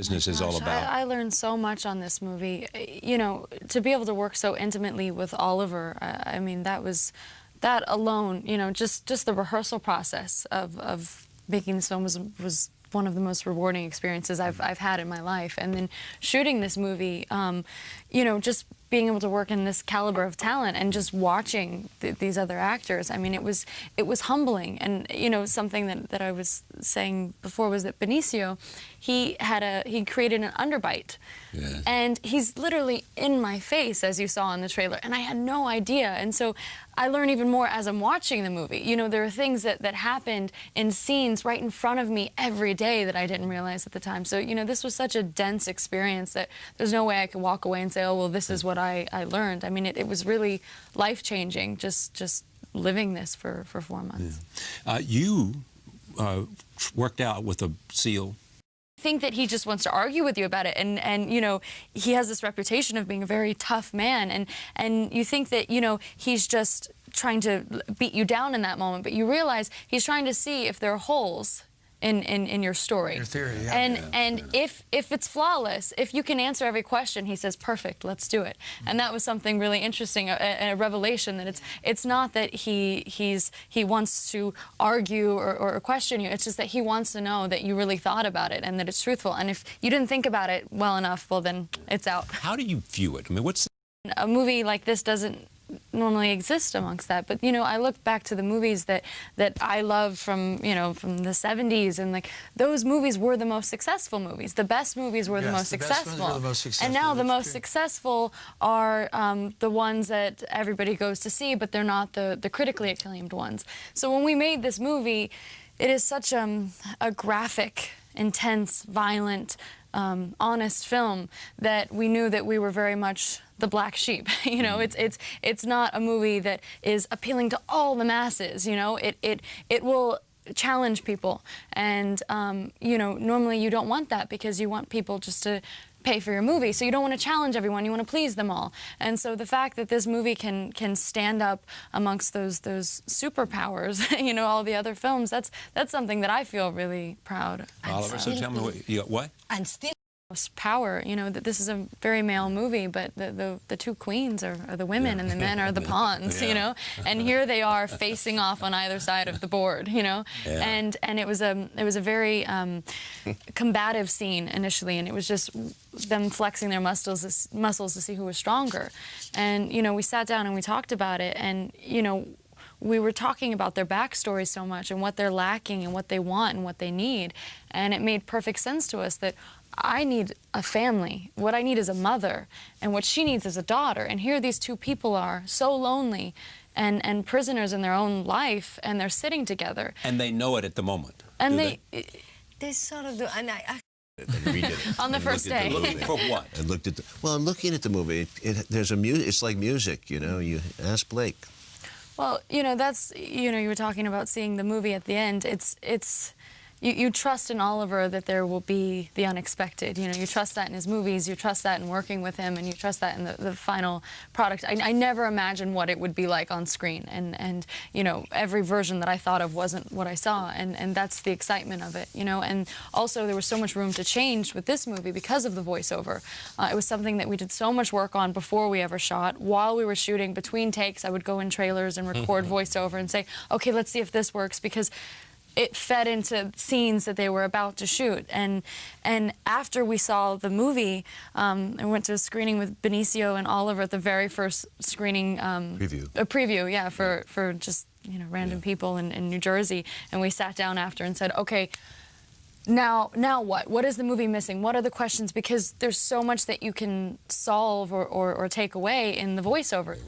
business is all about. I learned so much on this movie. You know, to be able to work so intimately with Oliver, I mean, that alone, you know, just the rehearsal process of making this film was one of the most rewarding experiences I've had in my life. And then shooting this movie, you know, just being able to work in this caliber of talent and just watching these other actors, I mean, it was humbling. And you know, something that I was saying before was that Benicio, he created an underbite, yeah. And he's literally in my face, as you saw in the trailer, and I had no idea. And so I learn even more as I'm watching the movie. You know, there are things that happened in scenes right in front of me every day that I didn't realize at the time. So, you know, this was such a dense experience that there's no way I could walk away and say, oh, well, this is what I learned. I mean, it was really life-changing just living this for 4 months. Yeah. You worked out with a SEAL. I think that he just wants to argue with you about it, and you know, he has this reputation of being a very tough man, and you think that, you know, he's just trying to beat you down in that moment, but you realize he's trying to see if there are holes in your story. Your theory, yeah. And if it's flawless, if you can answer every question, he says, perfect, let's do it. And that was something really interesting, a revelation that it's not that he wants to argue or question you, it's just that he wants to know that you really thought about it and that it's truthful. And if you didn't think about it well enough, well, then it's out. How do you view it? I mean, a movie like this doesn't normally exist amongst that, but you know, I look back to the movies that I love from, you know, from the 70s, and like those movies were the most successful movies. The best movies were the most successful. And now the most successful are the ones that everybody goes to see, but they're not the critically acclaimed ones. So when we made this movie, it is such a graphic, intense, violent, honest film that we knew that we were very much the black sheep. You know, it's not a movie that is appealing to all the masses. You know, it will challenge people, and you know, normally you don't want that because you want people just to pay for your movie, so you don't want to challenge everyone, you want to please them all. And so the fact that this movie can stand up amongst those superpowers, you know, all the other films, that's something that I feel really proud of. Oliver, so tell me what? And still power, you know, that this is a very male movie, but the two queens are the women, yeah. And the men are the pawns, yeah. You know, and here they are facing off on either side of the board, you know, yeah. And it was a very combative scene initially, and it was just them flexing their muscles to see who was stronger. And you know, we sat down and we talked about it, and you know, we were talking about their backstory so much and what they're lacking and what they want and what they need, and it made perfect sense to us that I need a family. What I need is a mother, and what she needs is a daughter. And here these two people are so lonely and prisoners in their own life, and they're sitting together. And they know it at the moment. And they sort of do. And I read it on the first day. For what? I looked at well, I'm looking at the movie. There's a it's like music, you know. You ask Blake. Well, you know, that's, you know, you were talking about seeing the movie at the end. You trust in Oliver that there will be the unexpected. You know, you trust that in his movies, you trust that in working with him, and you trust that in the final product. I never imagined what it would be like on screen, and you know, every version that I thought of wasn't what I saw, and that's the excitement of it, you know. And also there was so much room to change with this movie because of the voiceover. It was something that we did so much work on before we ever shot. While we were shooting, between takes, I would go in trailers and record voiceover and say, okay, let's see if this works, because it fed into scenes that they were about to shoot. And after we saw the movie, I went to a screening with Benicio and Oliver at the very first screening. Preview. A preview, yeah, for just, you know, random people in New Jersey. And we sat down after and said, okay, now what? What is the movie missing? What are the questions? Because there's so much that you can solve or take away in the voiceover.